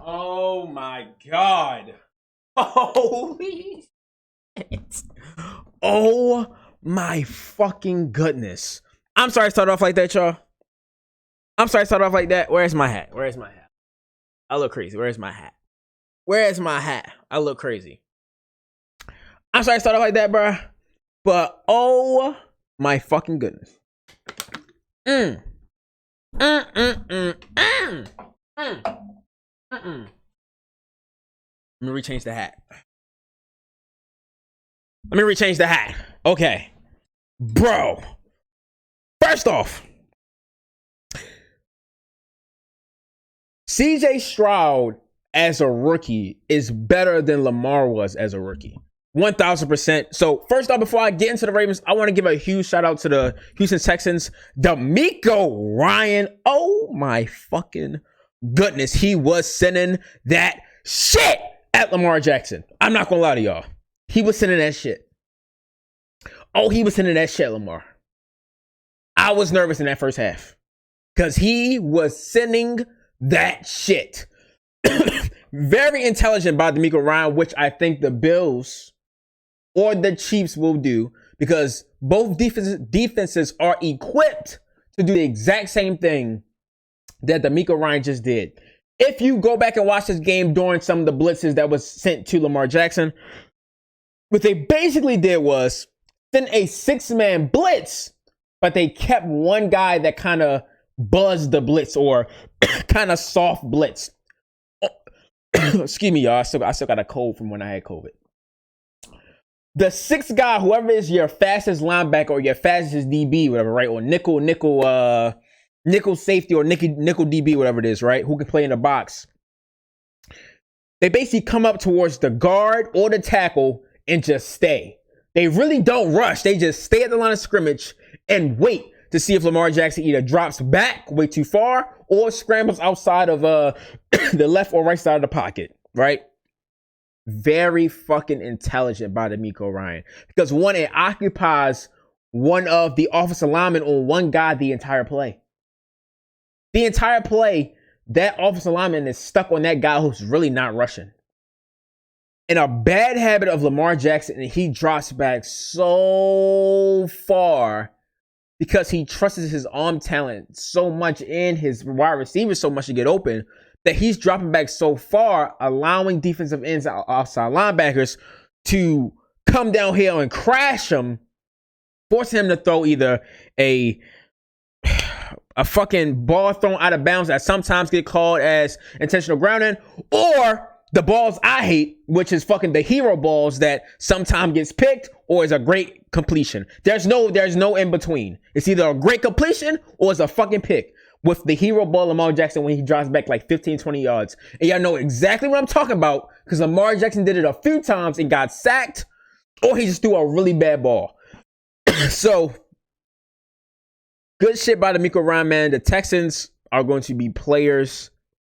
Oh my god. Holy shit. Oh my fucking goodness. I'm sorry to start off like that, y'all. I'm sorry to start off like that. Where's my hat? Where's my hat? I look crazy. Where's my hat? Where's my hat? I look crazy. I'm sorry to start off like that, bruh. But oh my fucking goodness. Let me rechange the hat. Okay. Bro. First off, CJ Stroud as a rookie is better than Lamar was as a rookie. 1000%. So first off, before I get into the Ravens, I want to give a huge shout out to the Houston Texans. DeMeco Ryan. Oh my fucking goodness. He was sending that shit at Lamar Jackson. I'm not gonna lie to y'all. He was sending that shit. Oh, he was sending that shit at Lamar. I was nervous in that first half because he was sending that shit. Very intelligent by DeMeco Ryan, which I think the Bills or the Chiefs will do, because both defenses are equipped to do the exact same thing that DeMeco Ryan just did. If you go back and watch this game during some of the blitzes that was sent to Lamar Jackson, what they basically did was send a 6-man blitz, but they kept one guy that kind of buzzed the blitz or kind of soft blitz. Excuse me, y'all. I still got a cold from when I had COVID. The 6th guy, whoever is your fastest linebacker or your fastest DB, whatever, right? Or nickel safety or nickel DB, whatever it is, right? Who can play in the box. They basically come up towards the guard or the tackle and just stay. They really don't rush. They just stay at the line of scrimmage and wait to see if Lamar Jackson either drops back way too far or scrambles outside of the left or right side of the pocket, right? Very fucking intelligent by DeMeco Ryan. Because one, it occupies one of the offensive linemen on one guy the entire play. The entire play, that offensive lineman is stuck on that guy who's really not rushing. And a bad habit of Lamar Jackson, and he drops back so far because he trusts his arm talent so much in his wide receivers so much to get open, that he's dropping back so far, allowing defensive ends, outside linebackers to come down here and crash him, forcing him to throw either a fucking ball thrown out of bounds that sometimes get called as intentional grounding, or the balls I hate, which is fucking the hero balls that sometimes gets picked or is a great completion. There's no in between. It's either a great completion or it's a fucking pick. With the hero ball, Lamar Jackson, when he drops back like 15, 20 yards. And y'all know exactly what I'm talking about, because Lamar Jackson did it a few times and got sacked, or he just threw a really bad ball. So, good shit by DeMeco Ryan, man. The Texans are going to be players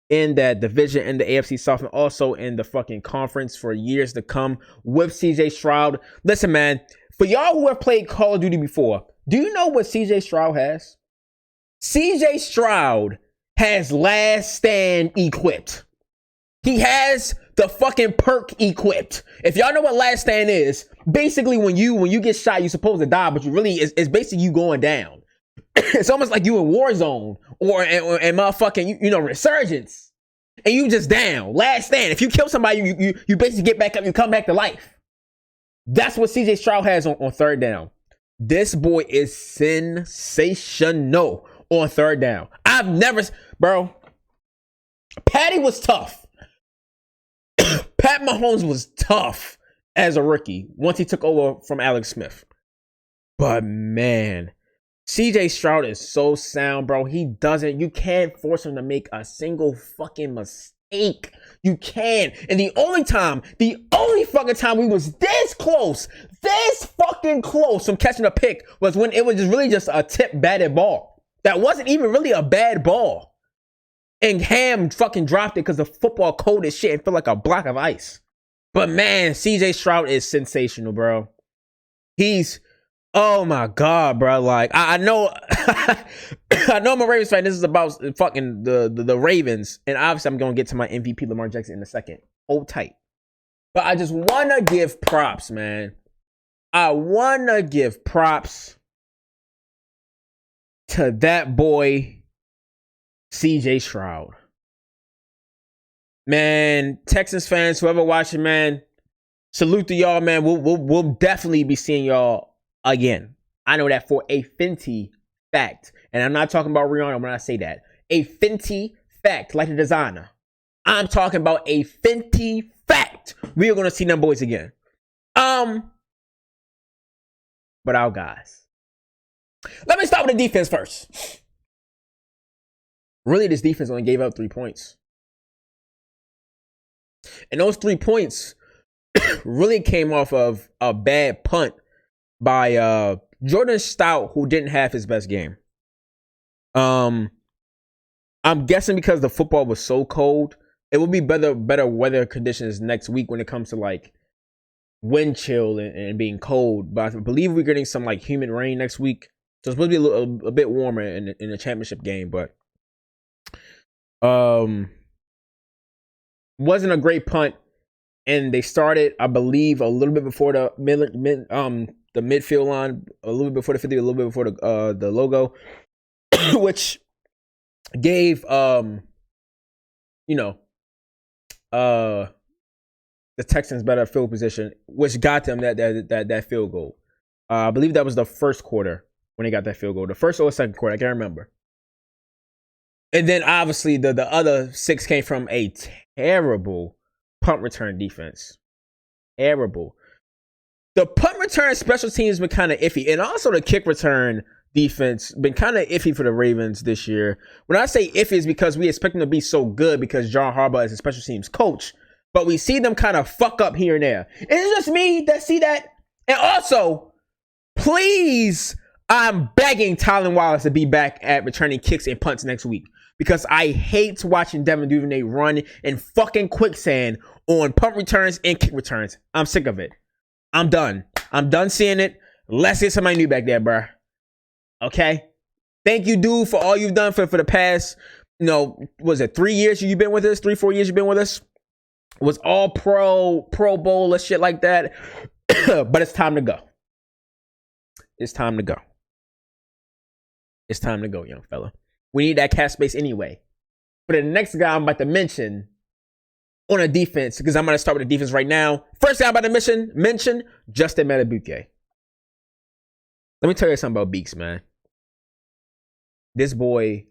in that division, in the AFC South, and also in the fucking conference for years to come with CJ Stroud. Listen, man, for y'all who have played Call of Duty before, do you know what CJ Stroud has? CJ Stroud has Last Stand equipped. He has the fucking perk equipped. If y'all know what Last Stand is, basically when you get shot, you're supposed to die, but you really, it's basically you going down. It's almost like you in Warzone or motherfucking, you know, Resurgence. And you just down. Last Stand. If you kill somebody, you basically get back up, you come back to life. That's what CJ Stroud has on third down. This boy is sensational on third down. I've never, bro. Patty was tough. Pat Mahomes was tough as a rookie once he took over from Alex Smith. But man, CJ Stroud is so sound, bro. You can't force him to make a single fucking mistake. You can. And the only fucking time we was this fucking close from catching a pick was when it was just really just a tip batted ball. That wasn't even really a bad ball. And Ham fucking dropped it because the football cold as shit and felt like a block of ice. But man, CJ Stroud is sensational, bro. He's Oh my god, bro! Like I know, I know I'm a Ravens fan. This is about fucking the Ravens, and obviously I'm gonna get to my MVP Lamar Jackson in a second. Hold tight, but I just wanna give props, man. I wanna give props to that boy, CJ Stroud. Man, Texans fans, whoever watching, man, salute to y'all, man. We'll definitely be seeing y'all again. I know that for a Fenty fact. And I'm not talking about Rihanna when I say that. A Fenty fact, like the designer. I'm talking about a Fenty fact. We are going to see them boys again. But our guys. Let me start with the defense first. Really, this defense only gave up 3 points. And those 3 points really came off of a bad punt by Jordan Stout, who didn't have his best game. I'm guessing because the football was so cold, it will be better weather conditions next week when it comes to like wind chill and being cold. But I believe we're getting some like humid rain next week, so it's supposed to be a bit warmer in the championship game. But wasn't a great punt, and they started, I believe, a little bit before the midfield line, a little bit before the 50, a little bit before the logo, which gave the Texans better field position, which got them that field goal. I believe that was the first quarter when they got that field goal, the first or second quarter, I can't remember. And then obviously the other 6 came from a terrible punt return defense. Terrible. The punt return special teams been kind of iffy, and also the kick return defense been kind of iffy for the Ravens this year. When I say iffy, is because we expect them to be so good because John Harbaugh is a special teams coach, but we see them kind of fuck up here and there. And it's just me that see that. And also, please, I'm begging Tylan Wallace to be back at returning kicks and punts next week, because I hate watching Devin Duvernay run in fucking quicksand on punt returns and kick returns. I'm sick of it. I'm done. I'm done seeing it. Let's get somebody new back there, bro. Okay? Thank you, dude, for all you've done for the past, was it 3 years you've been with us? 3-4 years you've been with us? Was all pro bowl and shit like that. But it's time to go. It's time to go. It's time to go, young fella. We need that cap space anyway. But the next guy I'm about to mention on a defense, because I'm going to start with the defense right now. First guy I'm about to mention Justin Matabuke. Let me tell you something about Beaks, man. This boy,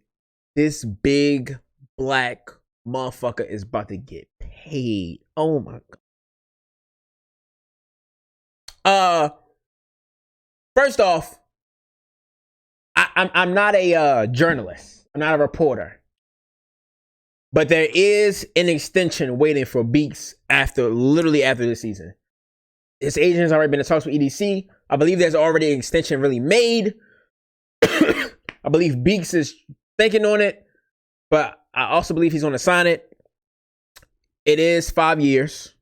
this big black motherfucker is about to get paid. Oh my God. First off, I'm not a journalist. I'm not a reporter. But there is an extension waiting for Beaks literally after this season. His agent has already been in talks with EDC. I believe there's already an extension really made. I believe Beaks is thinking on it, but I also believe he's going to sign it. It is 5 years.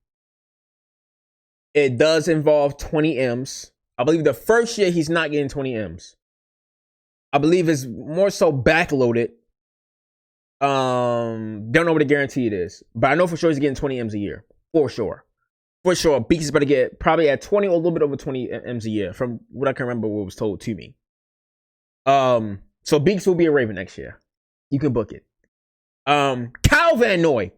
It does involve 20 M's. I believe the first year he's not getting 20 M's. I believe it's more so backloaded. Don't know what the guarantee it is, but I know for sure he's getting 20 M's a year. For sure. For sure. Beaks is about to get probably at 20 or a little bit over 20 M's a year from what I can remember what was told to me. So Beaks will be a Raven next year. You can book it. Kyle Van Noy.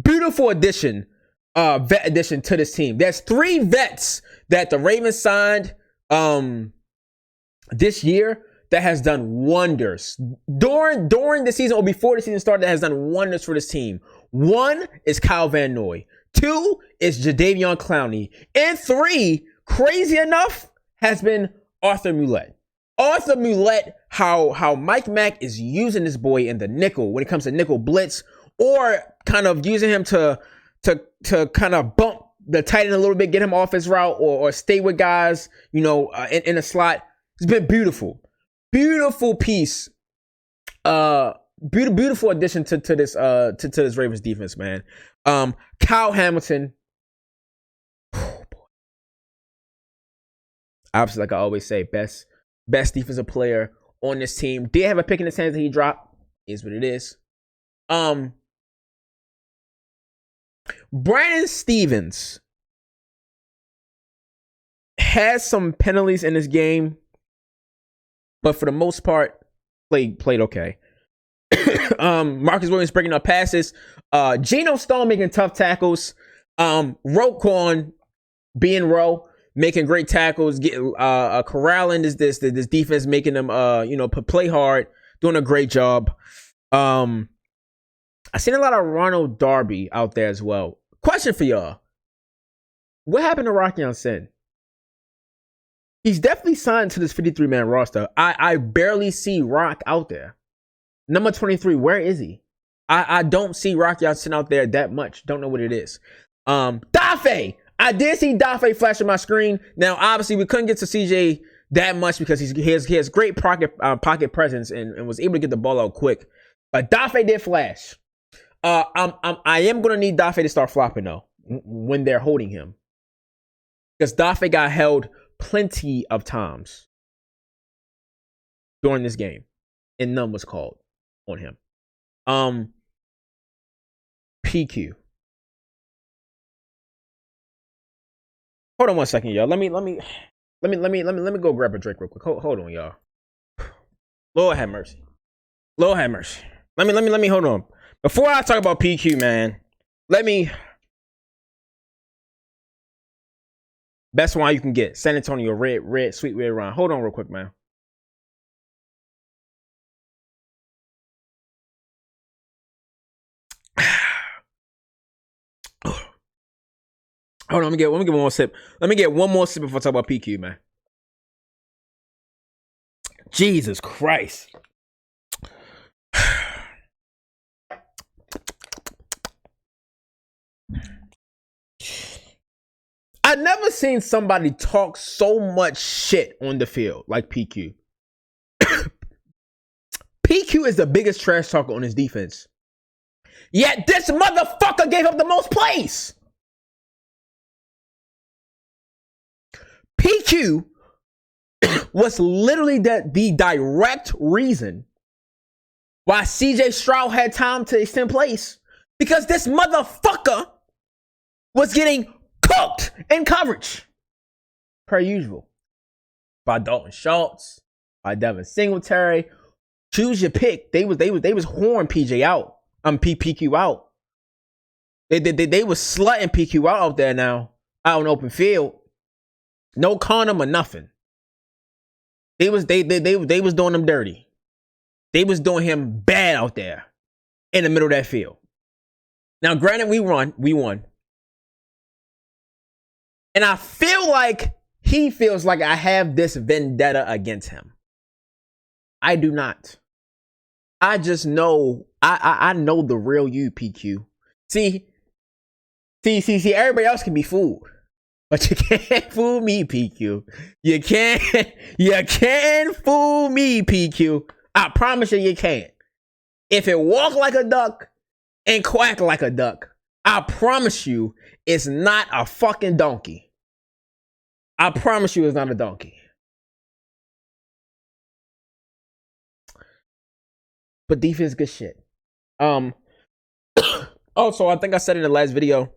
Beautiful addition. Vet addition to this team. There's 3 vets that the Ravens signed this year that has done wonders during the season or before the season started, that has done wonders for this team. 1 is Kyle Van Noy. 2 is Jadeveon Clowney. And 3, crazy enough, has been Arthur Moulette. Arthur Moulette, how Mike Mack is using this boy in the nickel when it comes to nickel blitz, or kind of using him to kind of bump the tight end a little bit, get him off his route, or stay with guys, in the slot. It's been beautiful. Beautiful piece. Beautiful addition to this Ravens defense, man. Kyle Hamilton. Oh boy. Obviously, like I always say, best defensive player on this team. Did have a pick in his hands that he dropped. Is what it is. Brandon Stevens has some penalties in this game, but for the most part, played okay. Marcus Williams breaking up passes. Geno Stone making tough tackles. Roquan being Roe, making great tackles, getting corralling this defense, making them play hard, doing a great job. I seen a lot of Ronald Darby out there as well. Question for y'all: what happened to Rocky Sin? He's definitely signed to this 53-man roster. I barely see Rock out there. Number 23, where is he? I don't see Rocky Sin out there that much. Don't know what it is. Dafe! I did see Dafe flash on my screen. Now, obviously, we couldn't get to CJ that much because he has great pocket presence and was able to get the ball out quick. But Dafe did flash. I am gonna need Dafe to start flopping though when they're holding him, because Dafe got held plenty of times during this game, and none was called on him. PQ. Hold on one second, y'all. Let me go grab a drink real quick. Hold on, y'all. Lord have mercy. Lord have mercy. Let me hold on. Before I talk about PQ, man, best wine you can get. San Antonio red, sweet red wine. Hold on real quick, man. Hold on, let me get one more sip. Let me get one more sip before I talk about PQ, man. Jesus Christ. I've never seen somebody talk so much shit on the field like PQ. PQ is the biggest trash talker on his defense. Yet this motherfucker gave up the most plays. PQ was literally the direct reason why CJ Stroud had time to extend plays. Because this motherfucker was getting cooked in coverage, per usual, by Dalton Schultz, by Devin Singletary. Choose your pick. They was whoring PJ out. PQ out. They was slutting PQ out there now, out in open field. No condom or nothing. They was doing him dirty. They was doing him bad out there in the middle of that field. Now, granted, we won. And I feel like he feels like I have this vendetta against him. I do not. I just know, I know the real you, PQ. See, everybody else can be fooled. But you can't fool me, PQ. You can't fool me, PQ. I promise you can't. If it walk like a duck and quack like a duck, I promise you it's not a fucking donkey. I promise you it's not a donkey. But defense good shit. Also, I think I said in the last video,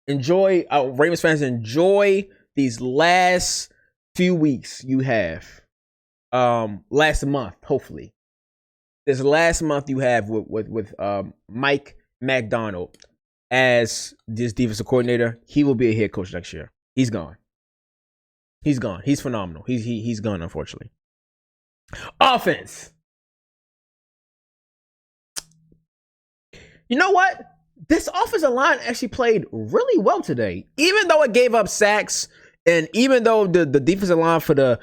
Ravens fans, enjoy these last few weeks you have. Last month, hopefully. This last month you have with Mike McDonald as this defensive coordinator. He will be a head coach next year. He's gone. He's gone. He's phenomenal. He's gone, unfortunately. Offense. You know what? This offensive line actually played really well today. Even though it gave up sacks, and even though the defensive line for the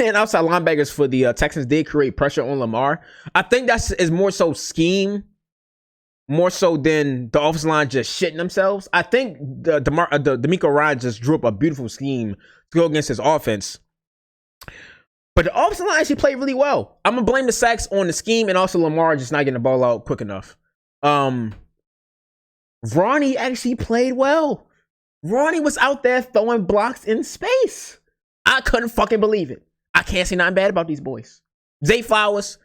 and outside linebackers for the Texans did create pressure on Lamar, I think is more so scheme, more so than the offensive line just shitting themselves. I think the D'Amico Ryan just drew up a beautiful scheme to go against his offense. But the offensive line actually played really well. I'm going to blame the sacks on the scheme and also Lamar just not getting the ball out quick enough. Ronnie actually played well. Ronnie was out there throwing blocks in space. I couldn't fucking believe it. I can't say nothing bad about these boys. Zay Flowers,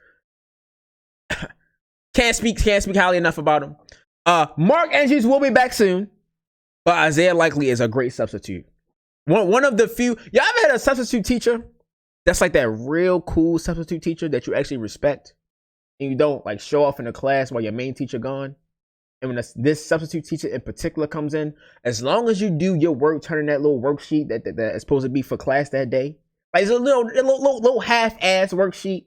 can't speak highly enough about him. Mark Andrews will be back soon, but Isaiah Likely is a great substitute. One of the few. Y'all ever had a substitute teacher that's like that real cool substitute teacher that you actually respect, and you don't like show off in the class while your main teacher gone? And when this substitute teacher in particular comes in, as long as you do your work, turning that little worksheet that is supposed to be for class that day, like it's a little half-ass worksheet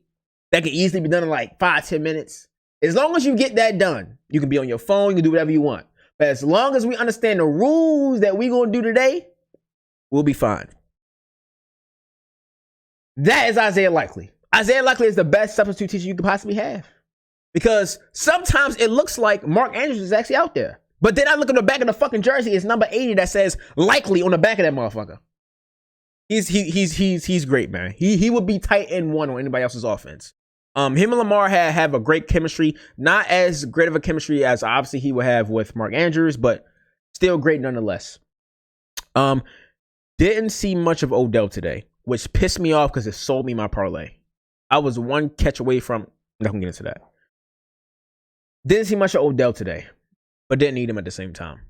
that can easily be done in like 5-10 minutes. As long as you get that done, you can be on your phone, you can do whatever you want. But as long as we understand the rules that we're gonna do today, we'll be fine. That is Isaiah Likely. Isaiah Likely is the best substitute teacher you could possibly have. Because sometimes it looks like Mark Andrews is actually out there. But then I look at the back of the fucking jersey, it's number 80 that says Likely on the back of that motherfucker. He's great, man. He would be tight end one on anybody else's offense. Him and Lamar have a great chemistry. Not as great of a chemistry as obviously he would have with Mark Andrews, but still great nonetheless. Didn't see much of Odell today, which pissed me off because it sold me my parlay. I was one catch away from. I'm not gonna get into that. Didn't see much of Odell today, but didn't need him at the same time.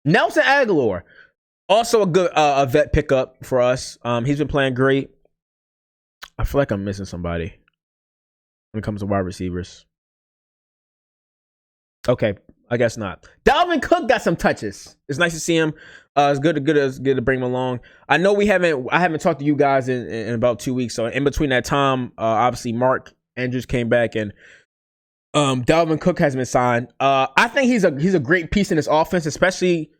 Nelson Aguilar, also a good a vet pickup for us. He's been playing great. I feel like I'm missing somebody when it comes to wide receivers. Okay, I guess not. Dalvin Cook got some touches. It's nice to see him. It's good to bring him along. I know I haven't talked to you guys in about 2 weeks. So in between that time, obviously Mark Andrews came back and Dalvin Cook has been signed. I think he's a great piece in this offense, especially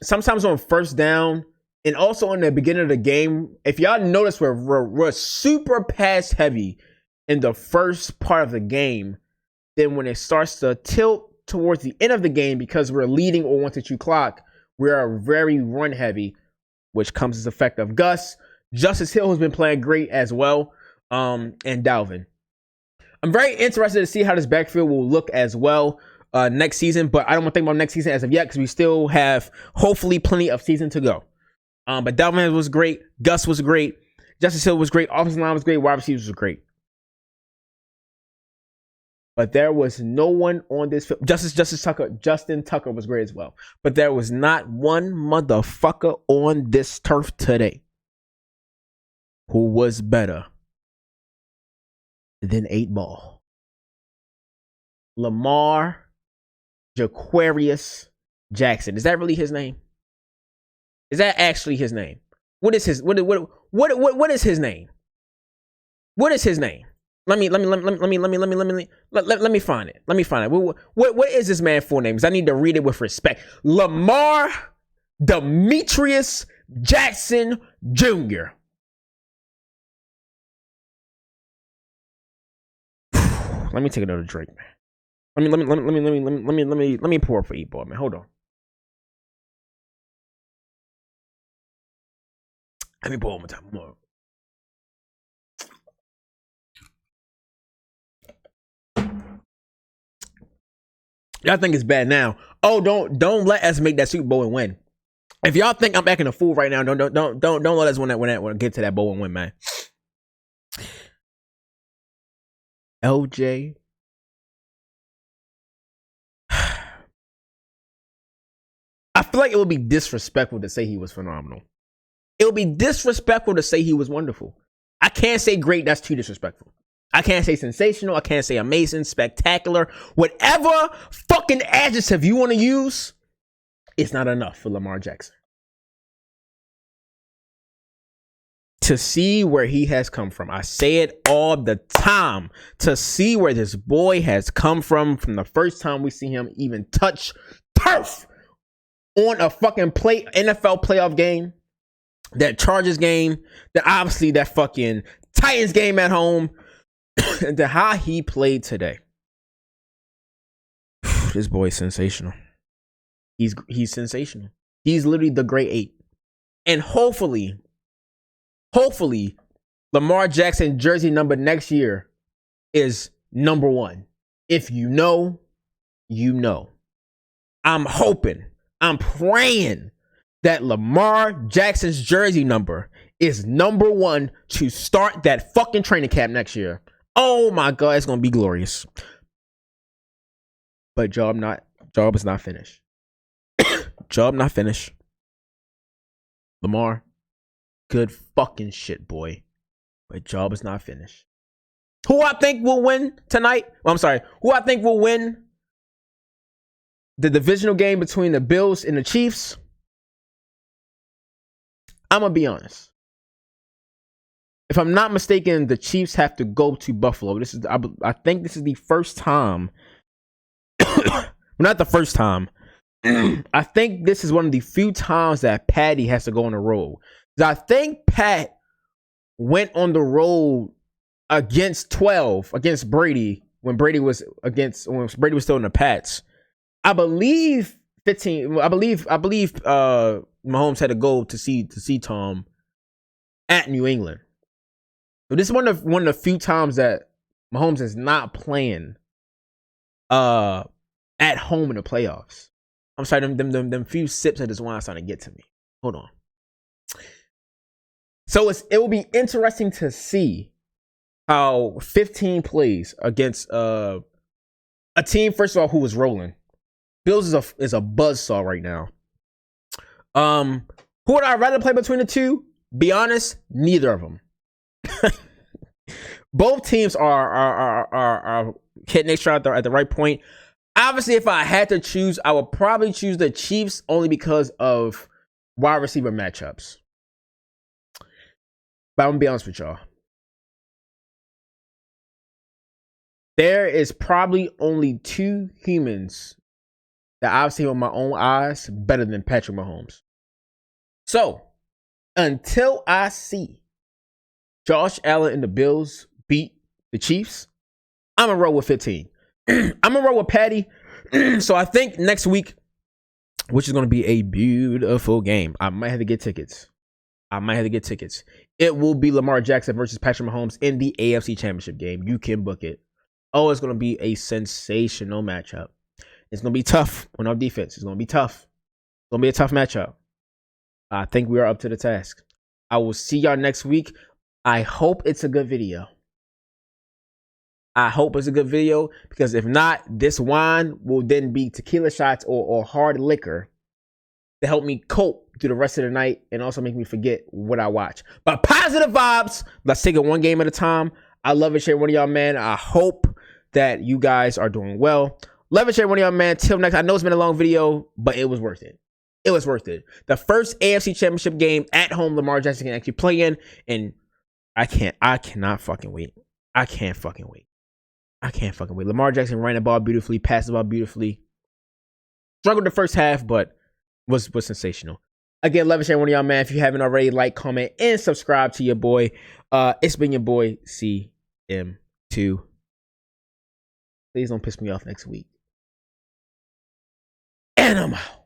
sometimes on first down and also in the beginning of the game. If y'all notice, we're super pass heavy in the first part of the game. Then when it starts to tilt towards the end of the game, because we're leading or 1-2 clock, we are very run heavy, which comes as effect of Gus. Justice Hill has been playing great as well, and Dalvin. I'm very interested to see how this backfield will look as well next season, but I don't want to think about next season as of yet because we still have hopefully plenty of season to go. But Dalvin was great. Gus was great. Justice Hill was great. Offensive line was great. Wide receivers was great. But there was no one on this field. Justin Tucker was great as well. But there was not one motherfucker on this turf today who was better than 8 Ball. Lamar Jaquarius Jackson. Is that really his name? Is that actually his name? What is his what is his name? What is his name? Let me find it. What is this man's full name? Because I need to read it with respect. Lamar Demetrius Jackson Jr. Let me take another drink, man. Let me pour up for E-Ball, man. Hold on. Let me pour one more time. More. Y'all think it's bad now. Oh, don't let us make that Super Bowl and win. If y'all think I'm acting a fool right now, don't let us get to that bowl and win, man. LJ. I feel like it would be disrespectful to say he was phenomenal. It would be disrespectful to say he was wonderful. I can't say great. That's too disrespectful. I can't say sensational. I can't say amazing, spectacular. Whatever fucking adjective you want to use, it's not enough for Lamar Jackson. To see where he has come from. I say it all the time. To see where this boy has come from the first time we see him even touch turf on a fucking NFL playoff game, that Chargers game, that fucking Titans game at home, and to how he played today. This boy is sensational. He's sensational. He's literally the great 8. And hopefully, Lamar Jackson jersey number next year is number 1. If you know, you know. I'm hoping, I'm praying that Lamar Jackson's jersey number is number 1 to start that fucking training camp next year. Oh my God, it's gonna be glorious. But job is not finished. Job not finished. Lamar, good fucking shit, boy. But job is not finished. Who I think will win tonight? Well, I'm sorry. Who I think will win the divisional game between the Bills and the Chiefs? I'm going to be honest. If I'm not mistaken, the Chiefs have to go to Buffalo. I think this is the first time. Not the first time. I think this is one of the few times that Patty has to go on the road. I think Pat went on the road against Brady when Brady was still in the Pats. I believe Mahomes had to go to see Tom at New England. So this is one of the few times that Mahomes is not playing at home in the playoffs. I'm sorry, them few sips of this wine starting to get to me. Hold on. So it will be interesting to see how 15 plays against a team, first of all, who was rolling. Bills is a buzzsaw right now. Who would I rather play between the two? Be honest, neither of them. Both teams are hitting their shot at the right point. Obviously, if I had to choose, I would probably choose the Chiefs only because of wide receiver matchups. But I'm gonna be honest with y'all. There is probably only 2 humans that I've seen with my own eyes better than Patrick Mahomes. So, until I see Josh Allen and the Bills beat the Chiefs, I'm going to roll with 15. I'm going to roll with Patty. So, I think next week, which is going to be a beautiful game, I might have to get tickets. It will be Lamar Jackson versus Patrick Mahomes in the AFC Championship game. You can book it. Oh, it's going to be a sensational matchup. It's going to be tough on our defense. It's going to be tough. It's going to be a tough matchup. I think we are up to the task. I will see y'all next week. I hope it's a good video. Because if not, this wine will then be tequila shots or hard liquor to help me cope through the rest of the night and also make me forget what I watch. But positive vibes. Let's take it one game at a time. I love and share one of y'all, man. I hope that you guys are doing well. Love and share one of y'all, man. Till next. I know it's been a long video, but it was worth it. It was worth it. The first AFC Championship game at home Lamar Jackson can actually play in, and I cannot fucking wait. I can't fucking wait. Lamar Jackson ran the ball beautifully, passed the ball beautifully. Struggled the first half, but was sensational. Again, love and share one of y'all, man. If you haven't already, like, comment, and subscribe to your boy. It's been your boy, CM2. Please don't piss me off next week. And I'm out.